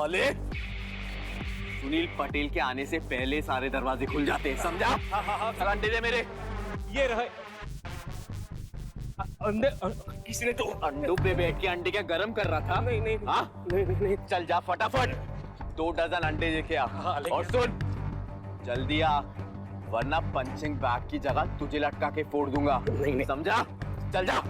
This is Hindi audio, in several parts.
साले, सुनील पटेल के आने से पहले सारे दरवाजे खुल जाते हैं, समझा? चल अंडे दे मेरे। ये रहे अंडे। किसी ने तो अंडों पे बैठ के अंडे क्या गरम कर रहा था? नहीं नहीं हाँ? नहीं। चल जा फटाफट 2 डजन अंडे लेके आ। और सुन, जल्दी आ, वरना पंचिंग बैग की जगह तुझे लटका के फोड़ दूंगा। नहीं। समझा? चल जा।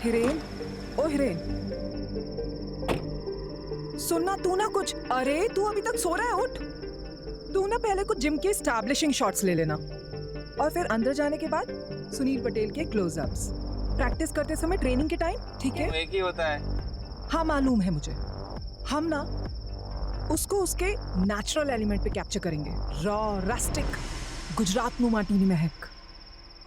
हिरेन, ओ हिरेन, सुनना तू ना कुछ। अरे तू अभी तक सो रहा है, उठ। तू ना पहले कुछ जिम के एस्टैब्लिशिंग शॉट्स ले लेना और फिर अंदर जाने के बाद सुनील पटेल के क्लोजअप्स। प्रैक्टिस करते समय ट्रेनिंग के टाइम, ठीक है? एक ही होता है। हाँ मालूम है मुझे। हम ना उसको उसके नेचुरल एलिमेंट पे कैप्चर करेंगे, रॉ, रस्टिक, गुजरात नु माटी नी महक।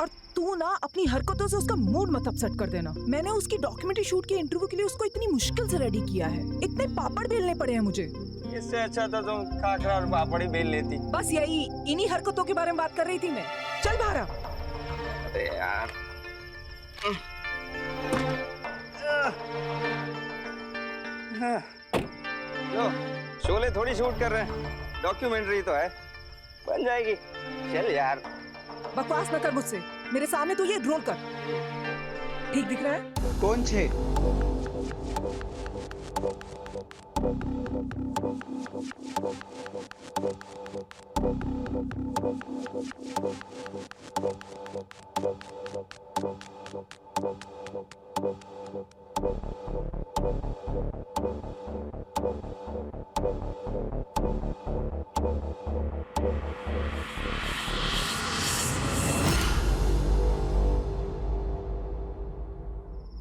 और तू ना अपनी हरकतों से उसका मूड मत अपसेट कर देना। मैंने उसकी डॉक्यूमेंट्री शूट के इंटरव्यू के लिए उसको इतनी मुश्किल से रेडी किया है, इतने पापड़ बेलने पड़े हैं मुझे। इससे अच्छा तो तुम खाखरा और पापड़ी बेल लेती। बस यही, इन्हीं हरकतों के बारे में बात कर रही थी मैं। चल बाहर आ। अरे यार, लो, शोले थोड़ी शूट कर रहे हैं, डॉक्यूमेंट्री तो है, बन जाएगी। चल यार। बकवास न कर मुझसे, मेरे सामने तू ये रोल कर। ठीक दिख रहा है? कौन छे?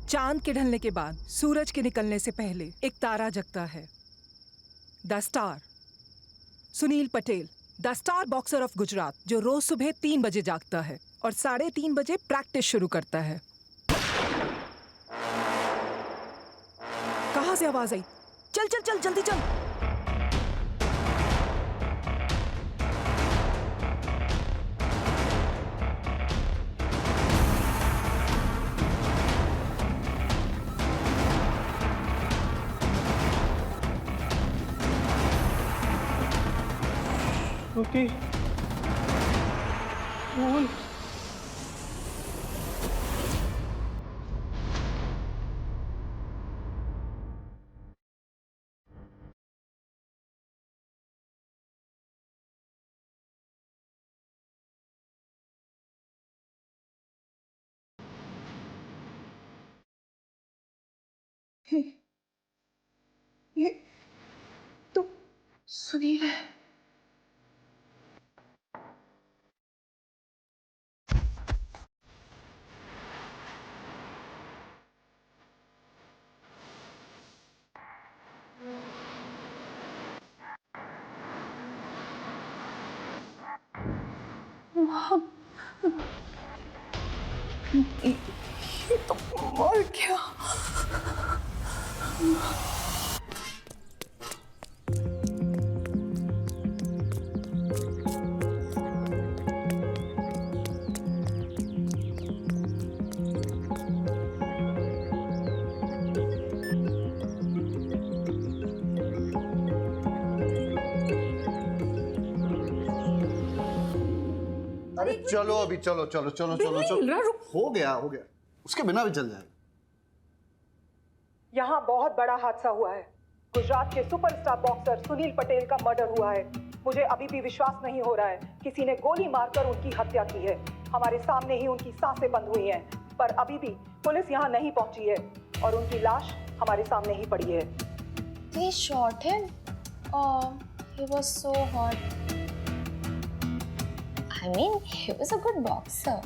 चांद के ढलने के बाद सूरज के निकलने से पहले एक तारा जगता है, the star. Sunil Patel, the star boxer of Gujarat, जो रोज सुबह 3 बजे जागता है और 3:30 बजे प्रैक्टिस शुरू करता है। कहां से आवाज आई? चल चल चल, जल्दी चल। ओके बोल। ये तो सुनील है। ये तो मर गया। अरे चलो अभी, चलो चलो चलो चलो चलो, हो गया उसके बिना भी चल जाएगा। यहाँ बहुत बड़ा हादसा हुआ है। गुजरात के सुपरस्टार बॉक्सर सुनील पटेल का मर्डर हुआ है। मुझे अभी भी विश्वास नहीं हो रहा है, किसी ने गोली मारकर उनकी हत्या की है। हमारे सामने ही उनकी सांसें बंद हुई हैं, पर अभी भी पुलिस यहाँ नहीं पहुंची है और उनकी लाश हमारे सामने ही पड़ी है। They shot him. Oh, he was so hot. I mean, he was a good boxer.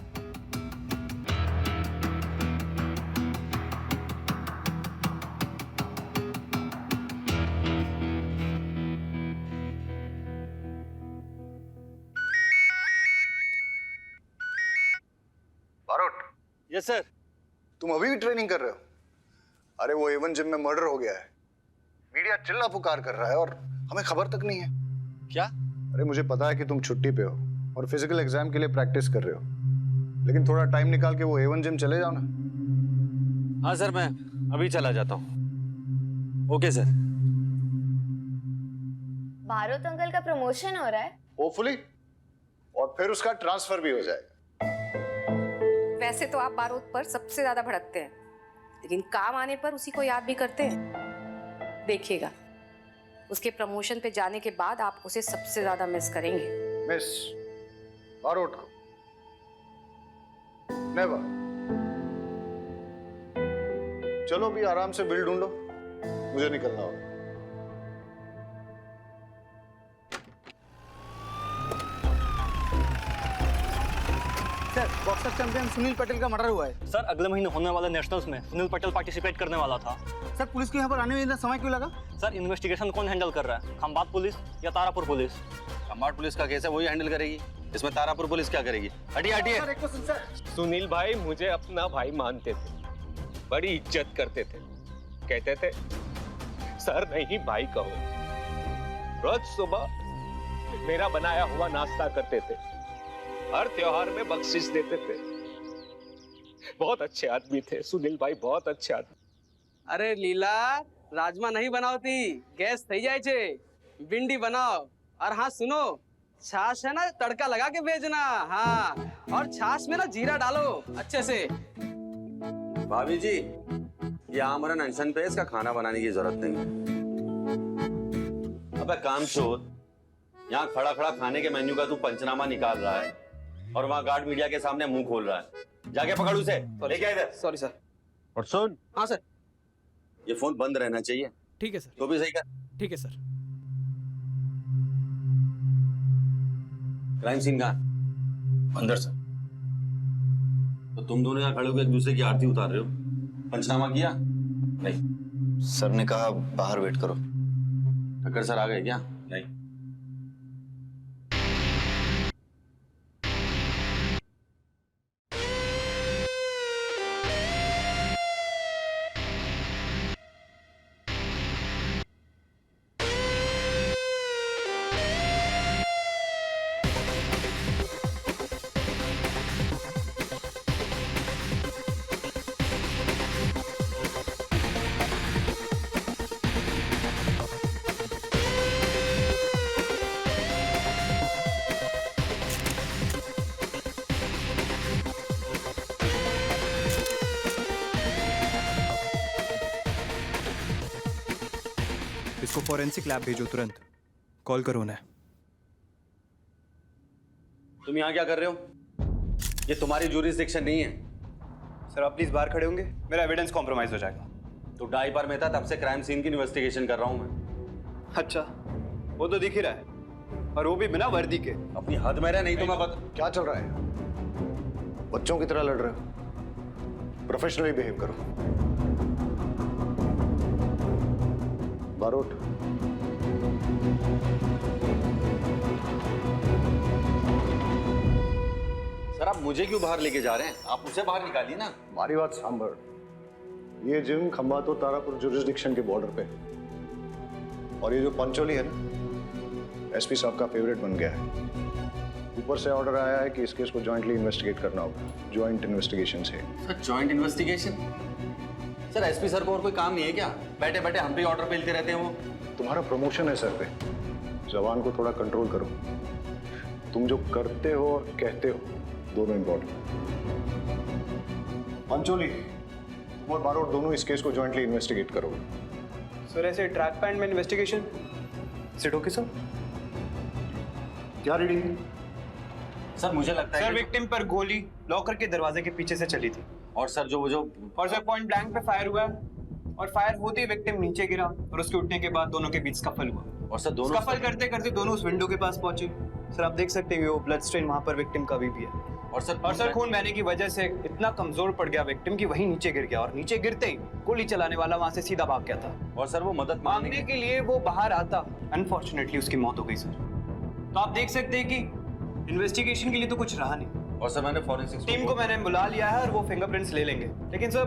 Yes sir. तुम अभी भी ट्रेनिंग कर रहे हो? अरे वो A1 जिम में मर्डर हो गया है, मीडिया चिल्ला पुकार कर रहा है और हमें खबर तक नहीं है। क्या? अरे मुझे पता है कि तुम छुट्टी पे हो और फिजिकल एग्जाम के लिए प्रैक्टिस कर रहे हो, लेकिन थोड़ा टाइम निकाल के वो A1 जिम चले जाओ ना। हाँ सर, मैं अभी चला जाता हूँ। Okay sir. बारोत अंकल का प्रमोशन हो रहा है। होपफुली, और फिर उसका ट्रांसफर भी हो जाएगा। वैसे तो आप बारूद पर सबसे ज्यादा भड़कते हैं, लेकिन काम आने पर उसी को याद भी करते हैं। देखिएगा, उसके प्रमोशन पे जाने के बाद आप उसे सबसे ज्यादा मिस करेंगे। मिस बारोट को? नेवर। चलो अभी आराम से बिल ढूंढो, मुझे निकलना होगा। Sir, boxer champion Sunil Patel का मर्डर हुआ है। सर, अगले महीने होने वाले नेशनल्स में सुनील पटेल पार्टिसिपेट करने वाला था। सर, पुलिस को यहाँ पर आने में इतना समय क्यों लगा? सर, इन्वेस्टिगेशन कौन हैंडल कर रहा है, खंबात पुलिस या तारापुर पुलिस? खंबाट पुलिस का केस है, वही हैंडल करेगी। इसमें तारापुर पुलिस क्या करेगी? हटिए हटिए। सर, एक क्वेश्चन सर। सुनील भाई मुझे अपना भाई मानते थे, बड़ी इज्जत करते थे, कहते थे सर नहीं भाई कहो। रोज सुबह मेरा बनाया हुआ नाश्ता करते थे, हर त्योहार में बख्शिश देते थे। बहुत अच्छे आदमी थे सुनील भाई, बहुत अच्छे आदमी। अरे लीला, राजमा नहीं बनावती, गैस थई जाए छे, भिंडी बनाओ। और हाँ सुनो, छाछ है ना, तड़का लगा के भेजना। हाँ, और छाछ में ना जीरा डालो अच्छे से। भाभी जी, ये आमरन अनशन पे, इसका खाना बनाने की जरूरत नहीं है। अबे कामचोर, यहाँ खड़ा खड़ा खाने के मेन्यू का तू पंचनामा निकाल रहा है और वहाँ गार्ड मीडिया के सामने मुंह खोल रहा है। जाके पकड़ उसे, लेके आ इधर। Sorry sir. और सुन, हाँ सर। ये फोन बंद रहना चाहिए। ठीक है सर। तो भी सही कर। ठीक है सर। क्राइम सीन कहाँ? अंदर सर। तो तुम दोनों यहाँ खड़े होकर एक दूसरे की आरती उतार रहे हो, पंचनामा किया? नहीं। सर ने कहा बाहर वेट करो। ठक्कर सर आ गए क्या? नहीं। इसको फॉरेंसिक लैब भेजो तुरंत। कॉल करो उन्हें। तुम यहाँ क्या कर रहे हो? ये तुम्हारी ज्यूरिसडिक्शन नहीं है। सर आप प्लीज बाहर खड़े होंगे, मेरा एविडेंस कॉम्प्रोमाइज हो जाएगा। तो डायपर में था, तब से क्राइम सीन की इन्वेस्टिगेशन कर रहा हूँ मैं। अच्छा, वो तो दिख ही रहा है, और वो भी बिना वर्दी के। अपनी हद में रह, नहीं तो मैं क्या चल रहा है? बच्चों की तरह लड़ रहे हो? प्रोफेशनली बिहेव करो। बारोट, सर आप मुझे क्यों बाहर लेके जा रहे हैं? आप उसे बाहर निकालिए ना। हमारी बात सांभर। ये जिम खंबातो तारापुर जुरिस्डिक्शन के बॉर्डर पे, और ये जो पंचोली है ना, एसपी साहब का फेवरेट बन गया है। ऊपर से ऑर्डर आया है कि इस केस को जॉइंटली इन्वेस्टिगेट करना होगा। जॉइंट इन्वेस्टिगेशन से। Sir joint investigation? Sir SP sir को और कोई काम नहीं है क्या? बैठे बैठे हम पे ऑर्डर पेलते रहते हैं वो। तुम्हारा प्रमोशन है सर पे, जवान को थोड़ा कंट्रोल करो। तुम जो करते हो और कहते हो दोनों इंपॉर्टेंट। पंचोली, तुम और बारोट दोनों इस केस को जॉइंटली इन्वेस्टिगेट करोगे। सर ऐसे ट्रैक पैंट में इन्वेस्टिगेशन सिट ओके सर? क्या रीडिंग है? सर मुझे लगता है सर विक्टिम पर गोली लॉकर के दरवाजे के पीछे से चली थी, और सर जो और सर पॉइंट ब्लैंक पे फायर हुआ, और फायर होते ही विक्टिम नीचे गिरा, और उसके उठने के बाद दोनों के बीच स्कफल हुआ। और सर दोनों स्कफल करते करते दोनों उस विंडो के पास पहुंचे। सर आप देख सकते हैं वो ब्लड स्टेन वहां पर विक्टिम का भी है। और सर खून बहने की वजह से इतना कमजोर पड़ गया विक्टिम कि वहीं नीचे गिर गया, और नीचे गिरते ही गोली चलाने वाला वहां से सीधा भाग गया था। और सर वो मदद मांगने के लिए वो बाहर आता, अनफॉर्चुनेटली उसकी मौत हो गई सर। तो आप देख सकते हैं कि इन्वेस्टिगेशन के लिए तो कुछ रहा नहीं। और सर मैंने फॉरेंसिक टीम को मैंने बुला लिया है और वो फिंगरप्रिंट्स ले लेंगे, लेकिन सर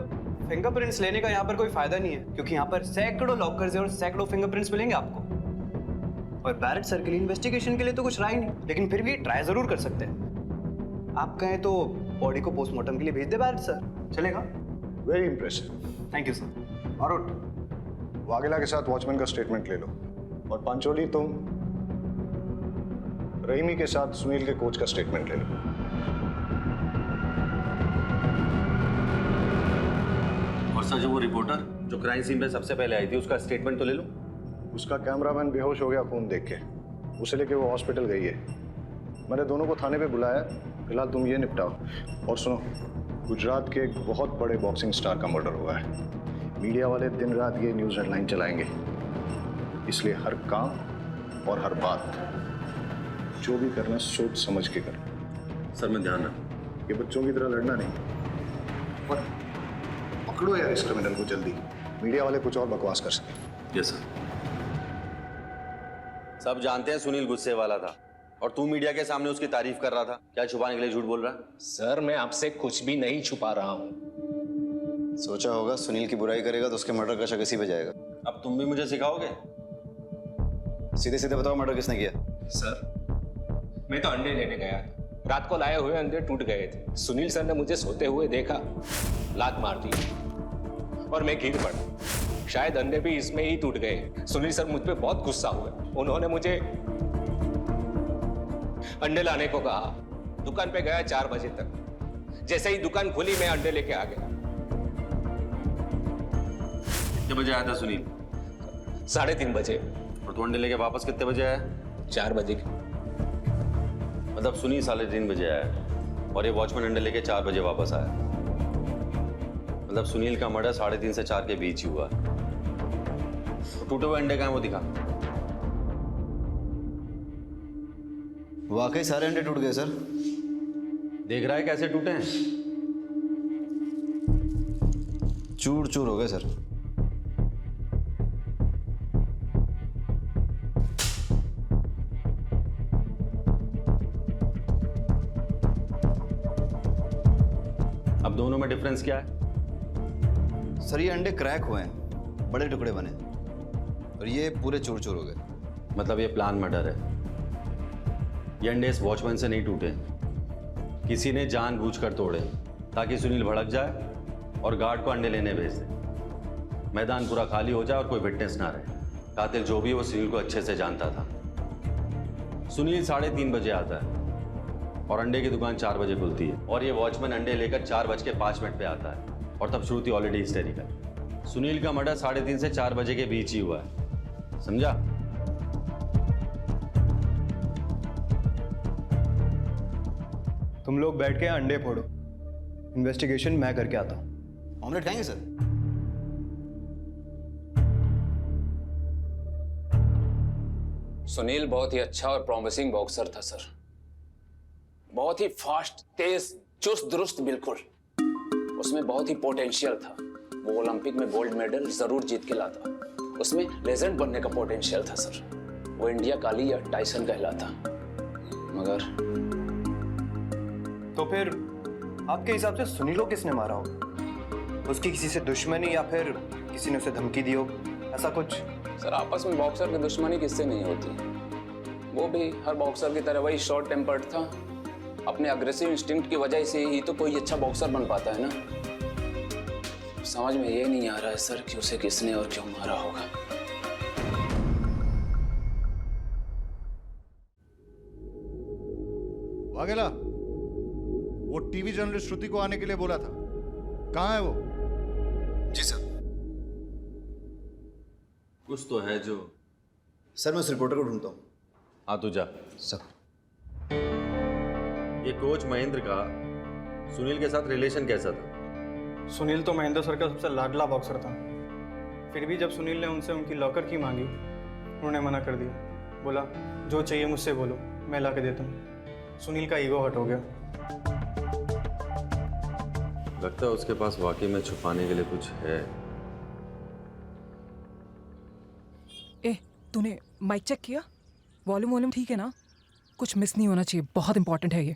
फिंगरप्रिंट्स लेने का यहाँ पर कोई फायदा नहीं है, क्योंकि यहाँ पर सैकड़ों लॉकर्स हैं और सैकड़ों फिंगरप्रिंट्स मिलेंगे आपको। और बैरेट सर के लिए इन्वेस्टिगेशन के लिए तो कुछ रहा ही नहीं, लेकिन फिर भी ट्राई जरूर कर सकते हैं। आप कहें तो बॉडी को पोस्टमार्टम के लिए भेज दे बैरेट सर, चलेगा? Very impressive. Thank you sir. और वाघेला के साथ वॉचमैन का स्टेटमेंट ले लो, और पांचोली तुम रहीमी के साथ सुनील के कोच का स्टेटमेंट ले लो। और सर जो वो रिपोर्टर जो क्राइम सीन पे सबसे पहले आई थी उसका स्टेटमेंट तो ले लो। उसका कैमरामैन बेहोश हो गया खून देख के, उसे लेके वो हॉस्पिटल गई है। मैंने दोनों को थाने पे बुलाया, फिलहाल तुम ये निपटाओ। और सुनो, गुजरात के एक बहुत बड़े बॉक्सिंग स्टार का मर्डर हुआ है। मीडिया वाले दिन रात ये न्यूज़ हेडलाइन चलाएंगे, इसलिए हर काम और हर बात जो भी करना सोच समझ के करो। सर मैं ध्यान रखूं। ये बच्चों की तरह लड़ना नहीं। और पकड़ो यार इस क्रिमिनल को जल्दी, मीडिया वाले कुछ और बकवास कर सके। Yes sir. सब जानते हैं सुनील गुस्से वाला था, और तू मीडिया के सामने उसकी तारीफ कर रहा था। क्या छुपाने के लिए झूठ बोल रहा है? सर मैं आपसे कुछ भी नहीं छुपा रहा हूँ। सोचा होगा सुनील की बुराई करेगा तो उसके मर्डर का शक इसी पे जाएगा। अब तुम भी मुझे सिखाओगे? सीधे सीधे बताओ, मर्डर किसने किया? सर मैं तो अंडे लेने गया था, रात को लाए हुए अंडे टूट गए थे। सुनील सर ने मुझे सोते हुए देखा, लात मार दी और मैं गिर पड़ा। शायद अंडे भी इसमें ही टूट गए। सुनील सर मुझ पे बहुत गुस्सा हुए, उन्होंने मुझे अंडे लाने को कहा। दुकान पे गया 4 बजे तक। जैसे ही दुकान खुली मैं अंडे लेके आ गया। कितने बजे आया था सुनील? 3:30 बजे। और तू अंडे लेके वापस कितने बजे आया? 4 बजे। मतलब सुनील 3:30 बजे आया और ये वॉचमैन अंडे लेके 4 बजे वापस आया। मतलब सुनील का मर्डर 3:30 से 4 के बीच ही हुआ। तो टूटे हुए अंडे कहाँ हैं वो दिखा। वाकई सारे अंडे टूट गए सर। देख रहा है कैसे टूटे हैं? चूर चूर हो गए सर। अब दोनों में डिफरेंस क्या है? सर ये अंडे क्रैक हुए हैं, बड़े टुकड़े बने, और ये पूरे चूर चूर हो गए। मतलब ये प्लान मर्डर है। ये अंडे इस वॉचमैन से नहीं टूटे, किसी ने जानबूझकर तोड़े ताकि सुनील भड़क जाए और गार्ड को अंडे लेने भेज दे। मैदान पूरा खाली हो जाए और कोई विटनेस ना रहे। कातिल जो भी वो सुनील को अच्छे से जानता था। सुनील 3:30 बजे आता है और अंडे की दुकान 4 बजे खुलती है, और ये वॉचमैन अंडे लेकर 4:05 पे आता है, और तब श्रुति ऑलरेडी हिस्टेरिकल। सुनील का मर्डर 3:30 से 4 बजे के बीच ही हुआ है, समझा? तुम लोग बैठ के अंडे फोड़ो, इन्वेस्टिगेशन मैं करके आता हूँ। ऑमलेट खाएंगे सर? सुनील बहुत ही अच्छा और प्रॉमिसिंग बॉक्सर था सर। बहुत ही फास्ट, तेज, चुस्त दुरुस्त, बिल्कुल। उसमें बहुत ही पोटेंशियल था। वो ओलंपिक में गोल्ड मेडल जरूर जीत के लाता। उसमें लेजेंड बनने का पोटेंशियल था सर। वो इंडिया काली या टाइसन कहलाता। मगर तो फिर आपके हिसाब से सुनील को किसने मारा होगा? उसकी किसी से दुश्मनी या फिर किसी ने उसे धमकी दी हो, ऐसा कुछ? सर आपस में बॉक्सर की दुश्मनी किससे नहीं होती। वो भी हर बॉक्सर की तरह वही शॉर्ट टेम्पर्ड था। अपने अग्रेसिव इंस्टिंक्ट की वजह से ही तो कोई अच्छा बॉक्सर बन पाता है ना। समझ में ये नहीं आ रहा है सर कि उसे किसने और क्यों मारा होगा। वाघेला, वो टीवी जर्नलिस्ट श्रुति को आने के लिए बोला था, कहाँ है वो? जी सर। कुछ तो है जो। सर मैं उस रिपोर्टर को ढूंढता हूँ। हाँ तू जा। सर ये कोच महेंद्र का सुनील के साथ रिलेशन कैसा था? सुनील तो महेंद्र सर का सबसे लाडला बॉक्सर था। फिर भी जब सुनील ने उनसे उनकी लॉकर की मांगी, उन्होंने मना कर दिया। बोला जो चाहिए मुझसे बोलो, मैं ला के देता हूँ। सुनील का ईगो हर्ट हो गया। लगता है उसके पास वाकई में छुपाने के लिए कुछ है। ए, तूने माइक चेक किया? वॉल्यूम ठीक है ना? कुछ मिस नहीं होना चाहिए, बहुत इंपॉर्टेंट है ये।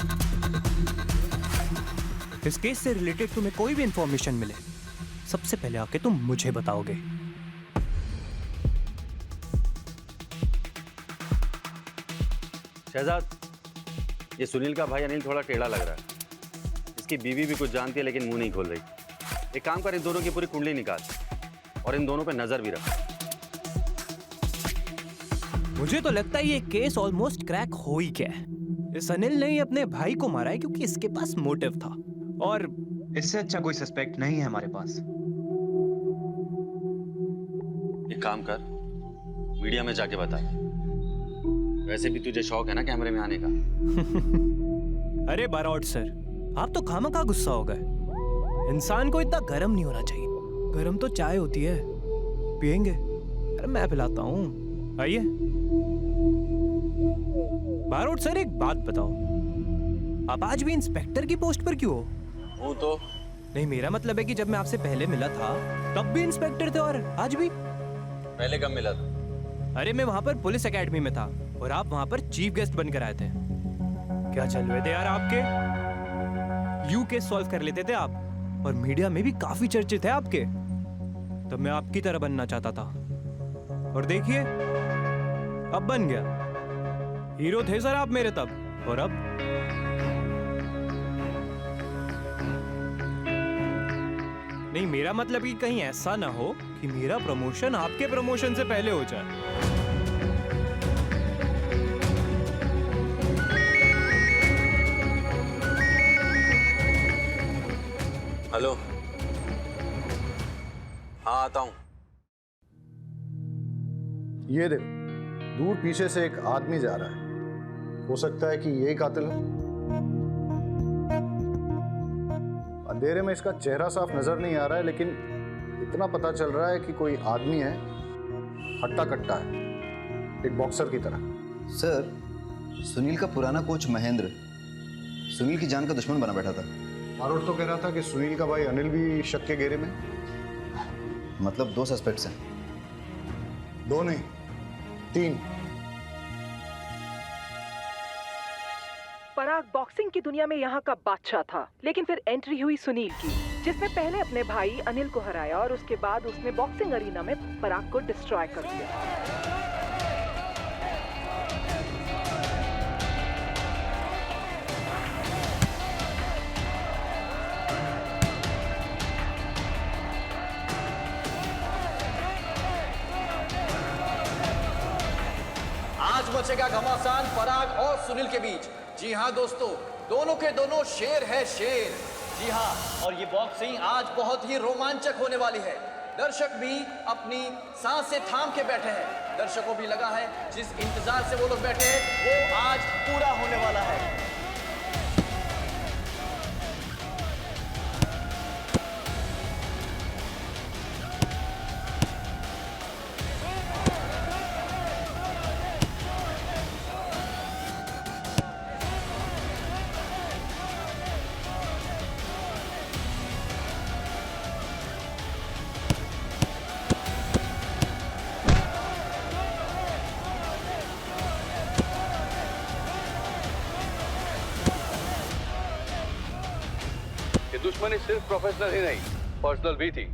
इस केस से रिलेटेड तुम्हें कोई भी इंफॉर्मेशन मिले, सबसे पहले आके तुम मुझे बताओगे। शहजाद, ये सुनील का भाई अनिल थोड़ा टेढ़ा लग रहा है। इसकी बीवी भी कुछ जानती है लेकिन मुंह नहीं खोल रही। एक काम कर, इन दोनों की पूरी कुंडली निकाल और इन दोनों पे नजर भी रख। मुझे तो लगता है ये केस ऑलमोस्ट क्रैक हो ही गया है। इस अनिल ने ही अपने भाई को मारा है क्योंकि इसके पास मोटिव था, और इससे अच्छा कोई सस्पेक्ट नहीं है हमारे पास। एक काम कर, मीडिया में जाके बता। वैसे भी तुझे शौक है ना कैमरे में आने का। अरे बारोट सर, आप तो खामखा गुस्सा हो गए। इंसान को इतना गर्म नहीं होना चाहिए। गर्म तो चाय होती है, पियेंगे? अरे मैं पिलाता हूँ, आइए। बारोट सर एक बात बताओ, आप आज भी इंस्पेक्टर की पोस्ट पर क्यों हो? हूँ तो नहीं, मेरा मतलब है कि जब मैं आपसे पहले मिला था तब भी इंस्पेक्टर थे और आज भी। पहले कब मिला था? अरे मैं वहां पर पुलिस एकेडमी में था और आप वहां पर चीफ गेस्ट बनकर आए थे। क्या चल रहे थे यार आपके? यू केस सॉल्व कर लेते थे आप, और मीडिया में भी काफी चर्चित है आपके। तब मैं आपकी तरह बनना चाहता था, और देखिए अब बन गया। हीरो थे सर आप मेरे तब, और अब नहीं। मेरा मतलब कि कहीं ऐसा ना हो कि मेरा प्रमोशन आपके प्रमोशन से पहले हो जाए। हेलो, हाँ आता हूँ। ये देखो, दूर पीछे से एक आदमी जा रहा है। हो सकता है कि यही कातिल हो। अंधेरे में इसका चेहरा साफ नजर नहीं आ रहा है, लेकिन इतना पता चल रहा है कि कोई आदमी है, हट्टा कट्टा है, एक बॉक्सर की तरह। सर, सुनील का पुराना कोच महेंद्र सुनील की जान का दुश्मन बना बैठा था। बारोट तो कह रहा था कि सुनील का भाई अनिल भी शक के घेरे में। मतलब 2 सस्पेक्ट्स हैं? 2 नहीं, 3। पराग बॉक्सिंग की दुनिया में यहाँ का बादशाह था, लेकिन फिर एंट्री हुई सुनील की, जिसने पहले अपने भाई अनिल को हराया और उसके बाद उसने बॉक्सिंग अरीना में पराग को डिस्ट्रॉय कर दिया। आज मचेगा घमासान पराग और सुनील के बीच। जी हाँ दोस्तों, दोनों के दोनों शेर है शेर। जी हाँ, और ये बॉक्सिंग आज बहुत ही रोमांचक होने वाली है। दर्शक भी अपनी सांसें थाम के बैठे हैं। दर्शकों भी लगा है जिस इंतजार से वो लोग बैठे हैं वो आज पूरा होने वाला है। दुश्मनी सिर्फ प्रोफेशनल ही नहीं, पर्सनल भी थी।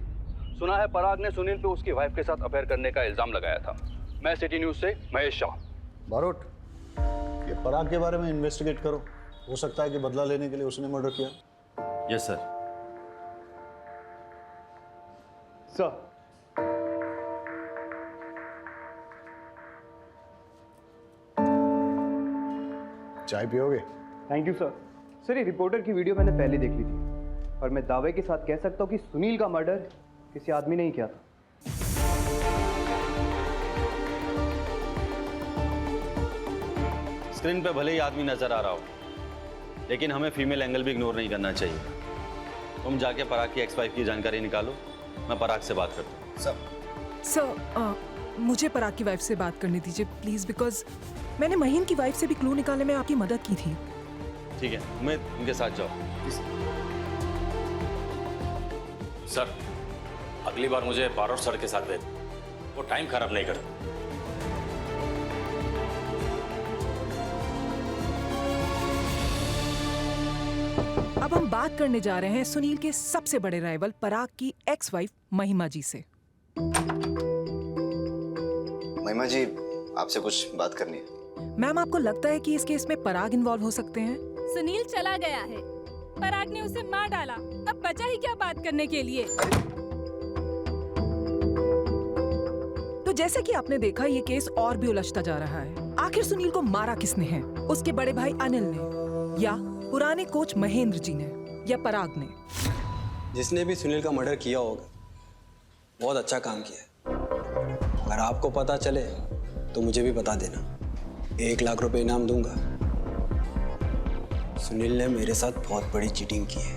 सुना है पराग ने सुनील पे उसकी वाइफ के साथ अफेयर करने का इल्जाम लगाया था। मैं सिटी न्यूज से महेश शाह। बारोट, ये पराग के बारे में इन्वेस्टिगेट करो। हो सकता है कि बदला लेने के लिए उसने मर्डर किया। Yes sir. सर, चाय पियोगे? Thank you sir. सर, ये रिपोर्टर की वीडियो मैंने पहले देख ली थी और मैं दावे के साथ कह सकता हूँ कि सुनील का मर्डर किसी आदमी ने ही किया था। स्क्रीन पे भले ही आदमी नजर आ रहा हो, लेकिन हमें फीमेल एंगल भी इग्नोर नहीं करना चाहिए। तुम जाके पराग की एक्स वाइफ की जानकारी निकालो, मैं पराग से बात करता हूँ। सर, मुझे पराग की वाइफ से बात करनी दीजिए प्लीज, बिकॉज मैंने महीन की वाइफ से भी क्लू निकालने में आपकी मदद की थी। ठीक है, उम्मीद उनके साथ जाओ। सर, अगली बार मुझे बारोट सर के साथ भेज, वो टाइम खराब नहीं करते। अब हम बात करने जा रहे हैं सुनील के सबसे बड़े राइवल पराग की एक्स वाइफ महिमा जी से। महिमा जी, आपसे कुछ बात करनी है। मैम, आपको लगता है कि इस केस में पराग इन्वॉल्व हो सकते हैं? सुनील चला गया है, पराग ने उसे मार डाला, अब बचा ही क्या बात करने के लिए। तो जैसे कि आपने देखा, ये केस और भी उलझता जा रहा है। आखिर सुनील को मारा किसने है? उसके बड़े भाई अनिल ने, या पुराने कोच महेंद्र जी ने, या पराग ने? जिसने भी सुनील का मर्डर किया होगा बहुत अच्छा काम किया है। अगर आपको पता चले तो मुझे भी बता देना, 1 लाख रुपए इनाम दूंगा। सुनील ने मेरे साथ बहुत बड़ी चीटिंग की है।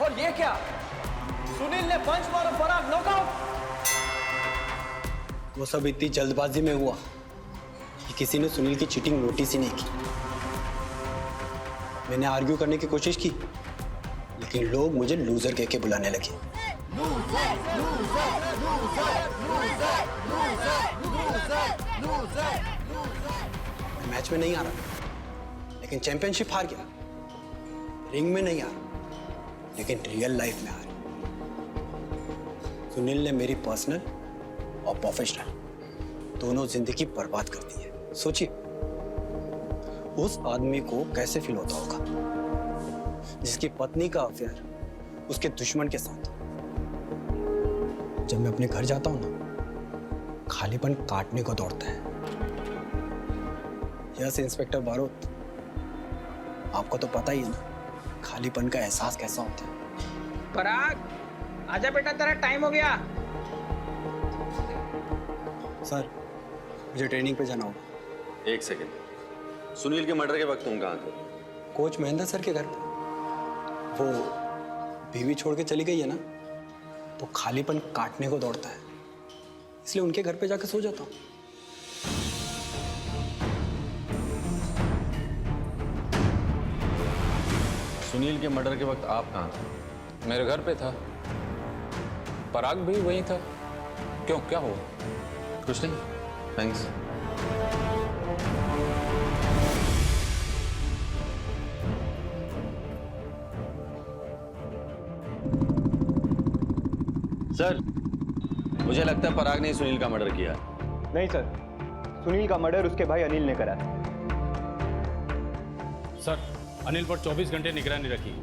और ये क्या, सुनील ने पंच मारा, पराग नॉकआउट। वो सब इतनी जल्दबाजी में हुआ कि किसी ने सुनील की चीटिंग नोटिस ही नहीं की। मैंने आर्ग्यू करने की कोशिश की, लेकिन लोग मुझे लूजर कह के बुलाने लगे। मैच में नहीं आ रहा, लेकिन चैंपियनशिप हार गया। रिंग में नहीं आ रहा, लेकिन रियल लाइफ में आ रहा। सुनील ने मेरी पर्सनल और प्रोफेशनल दोनों जिंदगी बर्बाद कर दी है। सोचिए उस आदमी को कैसे फील होता होगा जिसकी पत्नी का अफेयर उसके दुश्मन के साथ। जब मैं अपने घर जाता हूं ना, खालीपन काटने को दौड़ता है। यस इंस्पेक्टर बारोत, आपको तो पता ही है ना खालीपन का एहसास कैसा होता है। पराग, आजा बेटा, तेरा टाइम हो गया। सर, मुझे ट्रेनिंग पे जाना होगा। 1 सेकंड, सुनील के मर्डर के वक्त तुम कहाँ थे? कोच महेंद्र सर के घर पे। वो बीवी छोड़ के चली गई है ना, तो खालीपन काटने को दौड़ता है, इसलिए उनके घर पे जाकर सो जाता हूँ। सुनील के मर्डर के वक्त आप कहाँ थे? मेरे घर पे था, पराग भी वहीं था। क्यों, क्या हुआ? कुछ नहीं, थैंक्स। सर, मुझे लगता है पराग ने ही सुनील का मर्डर किया। नहीं सर, सुनील का मर्डर उसके भाई अनिल ने करा है। सर, अनिल पर 24 घंटे निगरानी रखी।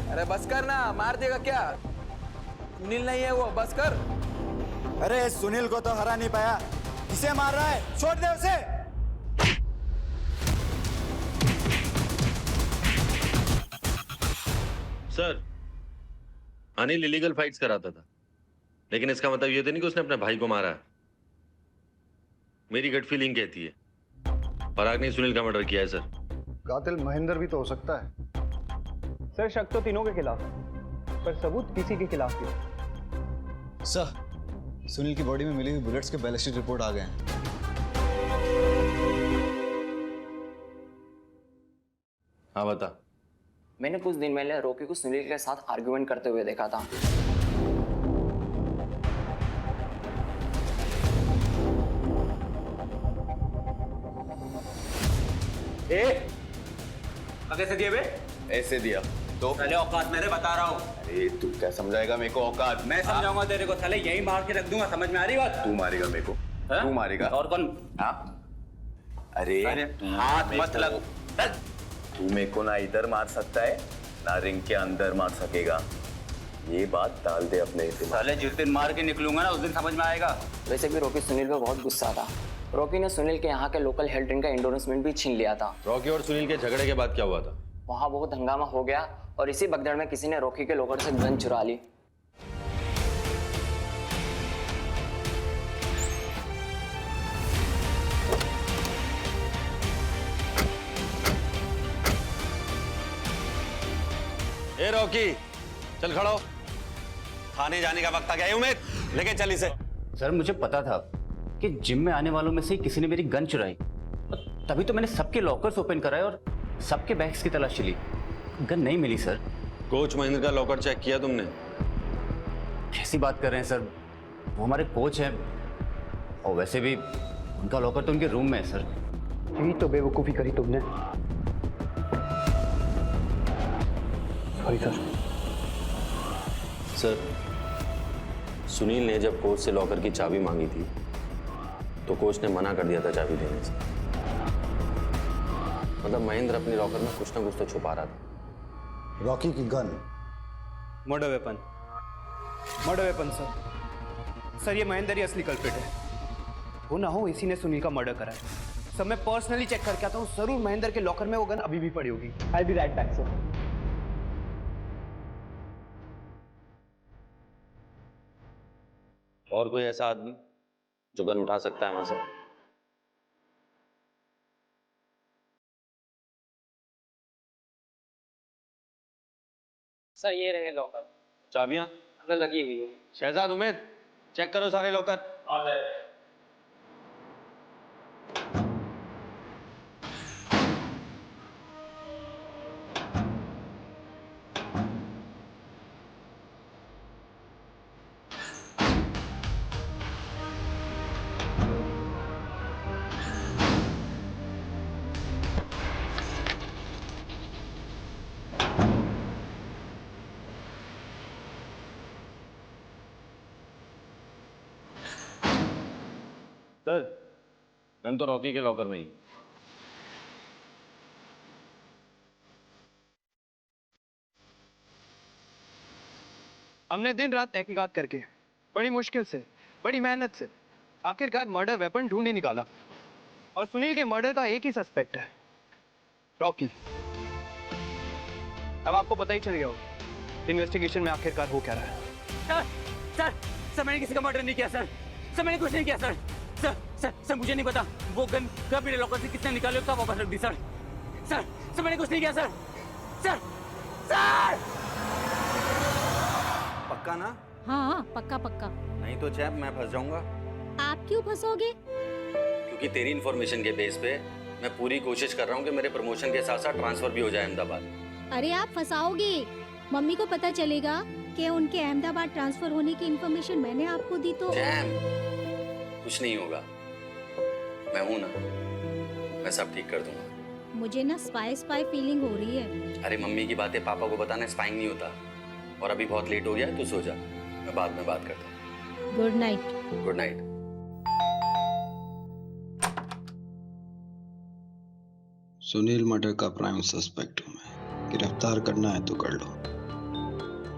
अरे बस कर ना, मार देगा क्या? सुनील नहीं है वो, बस कर। अरे सुनील को तो हरा नहीं पाया, किसे मार रहा है? छोड़ दे उसे। सर, अनिल इलीगल फाइट्स कराता था, लेकिन इसका मतलब ये तो नहीं कि उसने अपने भाई को मारा है। मेरी गट फीलिंग कहती है पराग ने सुनील का मर्डर किया है। सर, कातिल महेंद्र भी तो हो सकता है। सर, शक तो तीनों के खिलाफ है, पर सबूत किसी के खिलाफ नहीं। सर, सुनील की बॉडी में मिली हुई बुलेट्स के बैलिस्टिक रिपोर्ट आ गए हैं। हाँ बता। मैंने कुछ दिन पहले रॉकी को सुनील के साथ आर्गुमेंट करते हुए देखा था। कैसे दिए बे? ऐसे दिया तो साले औकात मेरे बता रहा हूँ। अरे तू क्या समझाएगा मेरे को औकात? मैं समझाऊंगा तेरे को, साले यहीं मार के रख दूंगा, समझ में आ रही बात? तू मारेगा मेरे को? तू मारेगा? और कौन? हाँ? अरे हाथ मत लग। तू मेरे को ना इधर मार सकता है ना रिंग के अंदर मार सकेगा, ये बात डाल दे अपने दिमाग। साले जिस दिन मार के निकलूंगा ना उस दिन समझ में आएगा। वैसे भी रॉकी सुनील पे बहुत गुस्सा था। रॉकी ने सुनील के यहाँ के लोकल हेल्थ ड्रिंक का एंडोर्समेंट भी छीन लिया था। रॉकी और सुनील के झगड़े के बाद क्या हुआ था? वहाँ बहुत हंगामा हो गया और इसी भगदड़ में किसी ने रॉकी के लॉकर से गन चुरा ली। ए रॉकी, चल खड़ा हो। थाने जाने का वक्त आ गया है। उमेद, लेके चल इसे। सर मुझे पता था कि जिम में आने वालों में से किसी ने मेरी गन चुराई, तभी तो मैंने सबके लॉकर्स ओपन कराए और सबके बैग्स की तलाशी ली। गन नहीं मिली सर। कोच महेंद्र का लॉकर चेक किया तुमने? कैसी बात कर रहे हैं सर, वो हमारे कोच हैं और वैसे भी उनका लॉकर तो उनके रूम में है सर। यही तो बेवकूफ़ी करी तुमने। Sorry sir. सर, सुनील ने जब कोच से लॉकर की चाबी मांगी थी तो कोच ने मना कर दिया था चाबी देने से। मतलब महेंद्र अपने लॉकर में कुछ ना कुछ तो छुपा रहा था। रॉकी की gun, murder weapon. Murder weapon sir. Sir ये महेंद्र ही असली कल्प्रिट है। हो ना हो इसी ने सुनील का मर्डर करा है। सर मैं पर्सनली चेक करके आता हूँ, जरूर महेंद्र के लॉकर में वो गन अभी भी पड़ी होगी। आई बी राइट बैक सर। और कोई ऐसा आदमी जो गन उठा सकता है वहां से? सर ये रहे लॉकर। चाबियां अंदर लगी हुई है। शहजाद, उमेद, चेक करो सारे लॉकर। सर, गन तो रॉकी के लॉकर में ही। हमने दिन रात तहकीकात करके बड़ी मुश्किल से, बड़ी मेहनत से आखिरकार मर्डर वेपन ढूंढ ही निकाला और सुनील के मर्डर का एक ही सस्पेक्ट है, रॉकी। अब आपको पता ही चल गया होगा इन्वेस्टिगेशन में आखिरकार हो क्या रहा है। सर मैंने किसी का मर्डर नहीं किया सर। सर मैंने कुछ नहीं किया सर। सर मुझे नहीं पता वो गन कब मेरे लॉकर से किसने निकाली और कब वापस रख दी सर। सर मैंने कुछ नहीं किया सर। सर पक्का ना? हाँ पक्का पक्का। नहीं तो चैप मैं फंस जाऊंगा। आप क्यों फंसोगे? क्योंकि तेरी इन्फॉर्मेशन के बेस पे मैं पूरी कोशिश कर रहा हूँ कि मेरे प्रमोशन के साथ साथ ट्रांसफर भी हो जाए अहमदाबाद। अरे आप फंसाओगे। मम्मी को पता चलेगा कि उनके अहमदाबाद ट्रांसफर होने की इन्फॉर्मेशन मैंने आपको दी तो। जैम, कुछ नहीं होगा, मैं हूं ना, मैं सब ठीक कर दूंगा। मुझे ना स्पाई फीलिंग हो रही है। अरे मम्मी की बातें पापा को बताना स्पाइंग नहीं होता। और अभी बहुत लेट हो गया है, तू सो जा, मैं बाद में बात करता हूँ। Good night. Good night. Sunil murder का प्राइम सस्पेक्ट हूं मैं। गिरफ्तार करना है तो कर लो,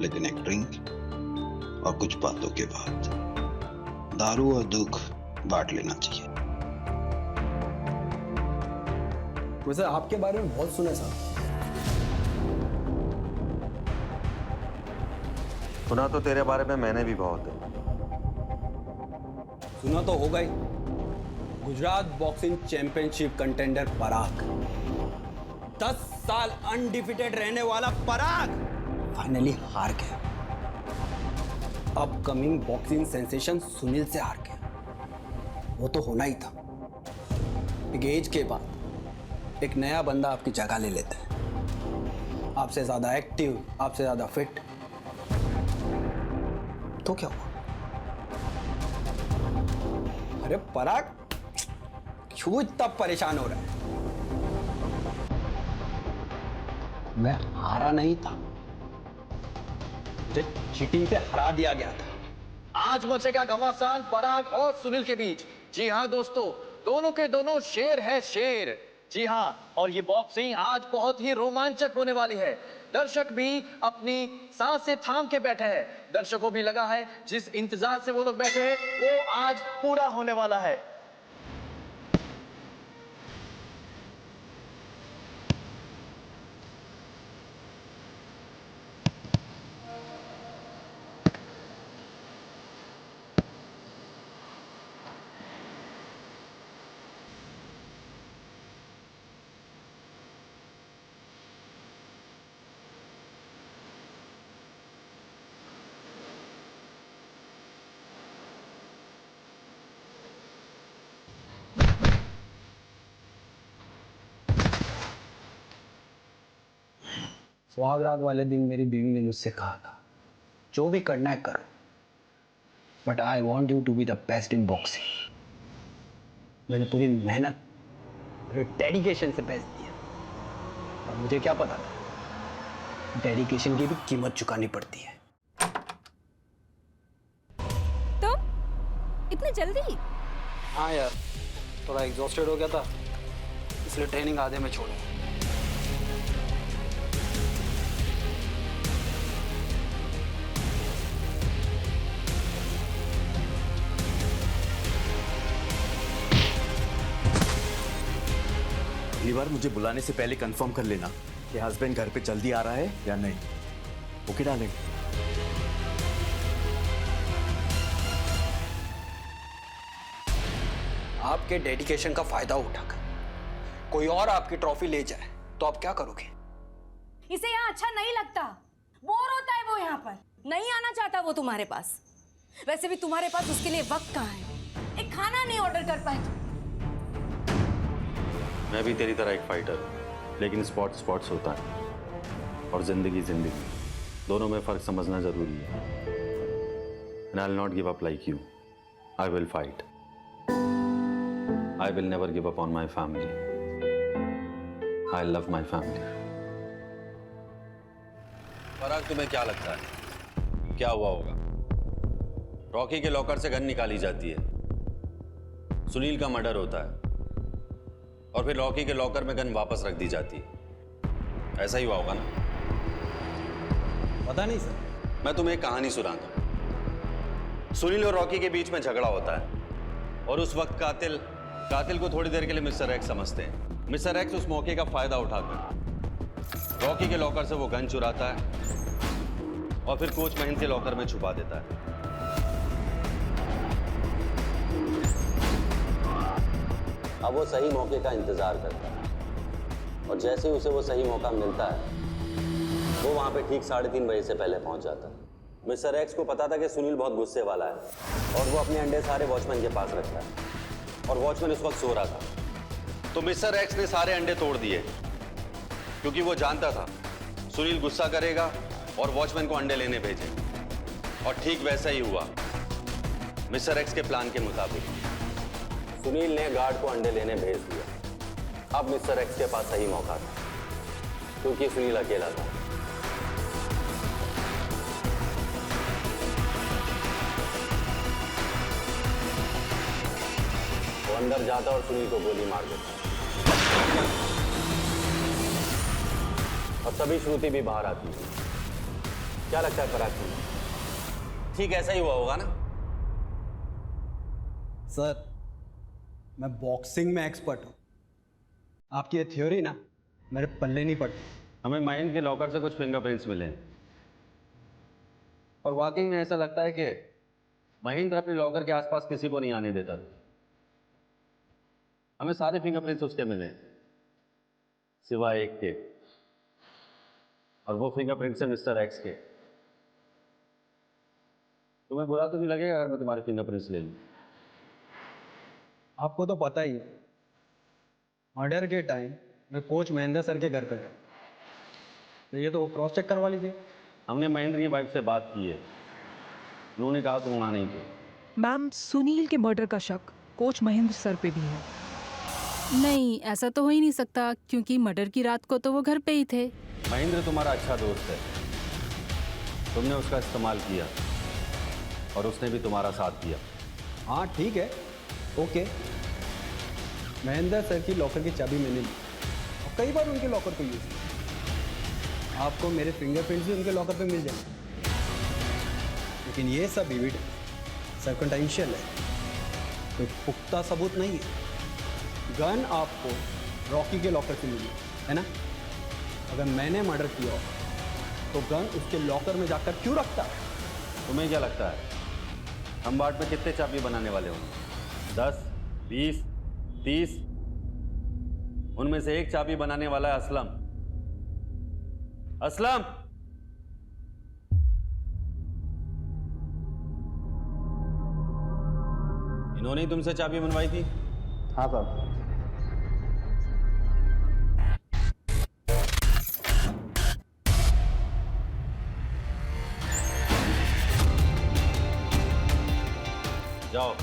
लेकिन एक ड्रिंक और कुछ बातों के बाद दारू और दुख बांट लेना चाहिए। वैसे आपके बारे में बहुत सुना साहब। सुना तो तेरे बारे में मैंने भी बहुत है। सुना तो होगा ही। गुजरात बॉक्सिंग चैंपियनशिप कंटेंडर पराग, 10 साल अनडिफिटेड रहने वाला पराग फाइनली हार गया। अपकमिंग बॉक्सिंग सेंसेशन सुनील से हार गया। वो तो होना ही था। एक एज के बाद एक नया बंदा आपकी जगह ले लेता है, आपसे ज्यादा एक्टिव, आपसे ज्यादा फिट। तो क्या हुआ? अरे पराग क्यों इतना परेशान हो रहा है? मैं हारा नहीं था, मुझे चीटिंग से हरा दिया गया था। आज मचेगा घमासान पराग और सुनील के बीच। जी हाँ दोस्तों, दोनों के दोनों शेर है शेर। जी हाँ, और ये बॉक्सिंग आज बहुत ही रोमांचक होने वाली है। दर्शक भी अपनी सांसें थाम के बैठे हैं। दर्शकों भी लगा है जिस इंतजार से वो लोग बैठे हैं वो आज पूरा होने वाला है। सुहागरात वाले दिन मेरी बीवी ने मुझसे कहा था, जो भी करना है करो, but I want you to be the best in boxing. मैंने पूरी मेहनत, पूरे डेडिकेशन से बेस्ट दिया, और मुझे क्या पता था, डेडिकेशन की भी कीमत चुकानी पड़ती है। तो इतनी जल्दी? हाँ यार, थोड़ा एग्जॉस्टेड हो गया था, इसलिए ट्रेनिंग आधे में छोड़ी। अगली बार मुझे बुलाने से पहले कंफर्म कर लेना कि हस्बैंड घर पे जल्दी आ रहा है या नहीं। ओके डालेंगे। आपके डेडिकेशन का फायदा उठाकर कोई और आपकी ट्रॉफी ले जाए तो आप क्या करोगे? इसे यहाँ अच्छा नहीं लगता, बोर होता है वो यहाँ पर, नहीं आना चाहता वो तुम्हारे पास। वैसे भी तुम्हारे पास उसके लिए वक्त कहाँ है, एक खाना नहीं ऑर्डर कर पाए तुम। मैं भी तेरी तरह एक फाइटर हूं, लेकिन स्पोर्ट्स होता है और जिंदगी दोनों में फर्क समझना जरूरी है। And I'll not give up like you. I will fight. I will never give up on my family. I love my family. पराग, तुम्हें क्या लगता है क्या हुआ होगा? रॉकी के लॉकर से गन निकाली जाती है, सुनील का मर्डर होता है, और फिर रॉकी के लॉकर में गन वापस रख दी जाती है। ऐसा ही हुआ होगा ना? पता नहीं सर। मैं तुम्हें एक कहानी सुनाता हूं। सुनील और रॉकी के बीच में झगड़ा होता है और उस वक्त कातिल को थोड़ी देर के लिए मिस्टर एक्स समझते हैं। मिस्टर एक्स उस मौके का फायदा उठाकर रॉकी के लॉकर से वो गन चुराता है और फिर कोच महेंद्र के लॉकर में छुपा देता है। अब वो सही मौके का इंतजार करता है और जैसे ही उसे वो सही मौका मिलता है वो वहां पे ठीक 3:30 बजे से पहले पहुंच जाता है। मिस्टर एक्स को पता था कि सुनील बहुत गुस्से वाला है और वो अपने अंडे सारे वॉचमैन के पास रखता है और वॉचमैन उस वक्त सो रहा था। तो मिस्टर एक्स ने सारे अंडे तोड़ दिए क्योंकि वो जानता था सुनील गुस्सा करेगा और वॉचमैन को अंडे लेने भेजे, और ठीक वैसा ही हुआ। मिस्टर एक्स के प्लान के मुताबिक सुनील ने गार्ड को अंडे लेने भेज दिया। अब मिस्टर एक्स के पास सही मौका था क्योंकि सुनील अकेला था। वो अंदर जाता और सुनील को गोली मार देता और तभी श्रुति भी बाहर आती है। क्या लगता है पराग, ठीक ऐसा ही हुआ होगा ना? सर, मैं बॉक्सिंग में एक्सपर्ट हूँ, आपकी ये थ्योरी ना मेरे पल्ले नहीं पड़ती। हमें महेंद्र के लॉकर से कुछ फिंगरप्रिंट्स मिले और वाकई में ऐसा लगता है कि महेंद्र अपने लॉकर के आसपास किसी को नहीं आने देता। हमें सारे फिंगरप्रिंट्स उसके मिले सिवाय एक के, और वो फिंगरप्रिंट्स है मिस्टर एक्स के। तुम्हें बुरा तो नहीं लगेगा अगर मैं तुम्हारे फिंगरप्रिंट्स ले लूं? आपको तो पता ही है, मर्डर के टाइम मैं कोच महेंद्र सर के घर पे था, तो ये तो क्रॉस चेक करवा लीजिए। हमने महेंद्र की वाइफ से बात की है, उन्होंने कहा तुम वहां नहीं थे। मैम, सुनील के मर्डर का शक कोच महेंद्र सर पे भी है। नहीं, ऐसा तो हो ही नहीं सकता क्योंकि मर्डर की रात को तो वो घर पे ही थे। महेंद्र तुम्हारा अच्छा दोस्त है, तुमने उसका इस्तेमाल किया और उसने भी तुम्हारा साथ दिया। हाँ ठीक है, ओके। महेंद्र सर की लॉकर की चाबी मैंने ली और कई बार उनके लॉकर को यूज किया। आपको मेरे फिंगरप्रिंट्स भी उनके लॉकर पे मिल जाएंगे, लेकिन ये सब एविडेंस सर्कमस्टेंशियल है, कोई पुख्ता सबूत नहीं है। गन आपको रॉकी के लॉकर से मिली है ना? अगर मैंने मर्डर किया तो गन उसके लॉकर में जाकर क्यों रखता? तुम्हें क्या लगता है हम बाट में कितने चाबी बनाने वाले होंगे? 10, 20, 30? उनमें से एक चाबी बनाने वाला है असलम। असलम, इन्होंने ही तुमसे चाबी बनवाई थी? हाँ साहब। जाओ।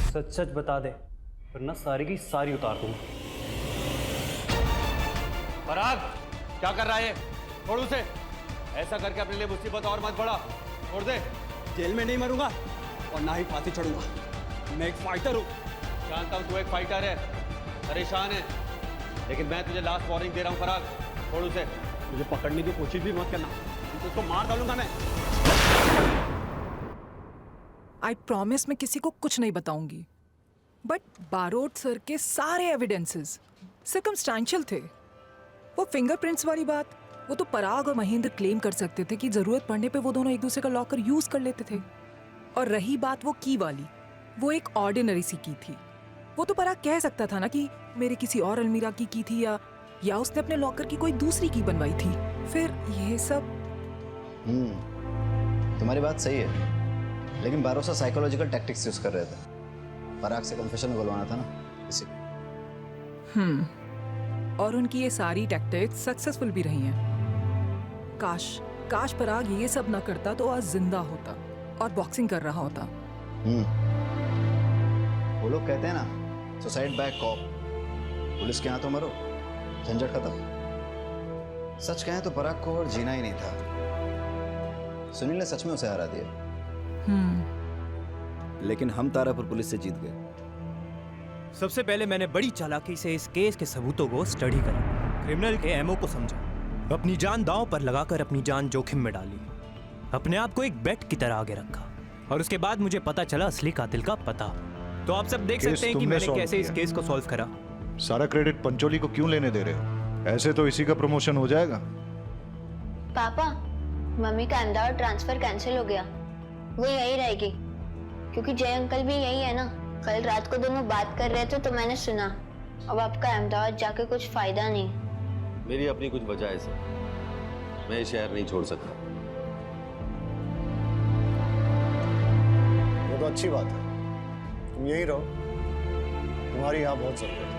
सच सच बता दे वरना सारी की सारी उतार दूंगा। पराग, क्या कर रहा है? छोड़ उसे। ऐसा करके अपने लिए मुसीबत और मत बढ़ा। छोड़ दे। जेल में नहीं मरूंगा और ना ही फांसी चढ़ूंगा। मैं एक फाइटर हूँ। जानता हूँ तू एक फाइटर है, परेशान है, लेकिन मैं तुझे लास्ट वार्निंग दे रहा हूँ पराग, छोड़ उसे। मुझे पकड़ने की कोशिश भी मत करना, तो उसको मार डालूंगा मैं। आई प्रॉमिस मैं किसी को कुछ नहीं बताऊंगी, बट बारोट सर के सारे एविडेंसेस सर्कमस्टेंशियल थे। वो फिंगरप्रिंट्स वाली बात, वो तो पराग और महेंद्र क्लेम कर सकते थे कि जरूरत पड़ने पे वो दोनों एक दूसरे का लॉकर यूज कर लेते थे। और रही बात वो की वाली, वो एक ऑर्डिनरी सी की थी। वो तो पराग कह सकता था ना कि मेरे किसी और अलमीरा की थी या उसने अपने लॉकर की कोई दूसरी की बनवाई थी। फिर ये सब तुम्हारी बात सही है, लेकिन बारोसा साइकोलॉजिकल टैक्टिक्स यूज कर रहे थे। पराग से कन्फेशन बुलवाना था ना, इसी। और उनकी ये सारी टैक्टिक्स सक्सेसफुल भी रही हैं। काश पराग ये सब ना करता तो आज जिंदा होता और बॉक्सिंग कर रहा होता। वो लोग कहते हैं ना, सुसाइड बाय कॉप। पुलिस के यहाँ तो मरो, झंझट खत्म। सच कहें तो पराग को और जीना ही नहीं था। सुनील ने सच में उसे हरा दिया। लेकिन हम तारापुर पुलिस से जीत गए। सबसे पहले मैंने बड़ी चालाकी से इस केस के सबूतों को स्टडी करा, क्रिमिनल के एमओ को समझा, अपनी जान दांव पर लगाकर अपनी जान जोखिम में डाली, अपने आप को एक बेट की तरह आगे रखा, और उसके बाद मुझे पता चला असली कातिल का पता। तो आप सब देख सकते हैं कि मैंने कैसे इस केस को सॉल्व करा। सारा क्रेडिट पंचोली को क्यों लेने दे रहे हो? ऐसे तो इसी का प्रमोशन हो जाएगा। पापा, मम्मी का अहमदाबाद ट्रांसफर कैंसिल हो गया, वो यही रहेगी, क्योंकि जय अंकल भी यही है ना। कल रात को दोनों बात कर रहे थे तो मैंने सुना। अब आपका अहमदाबाद जाके कुछ फायदा नहीं। मेरी अपनी कुछ वजह है सर, मैं ये शहर नहीं छोड़ सकता। ये तो अच्छी बात है, तुम यही रहो, तुम्हारी यहाँ बहुत जरूरत है।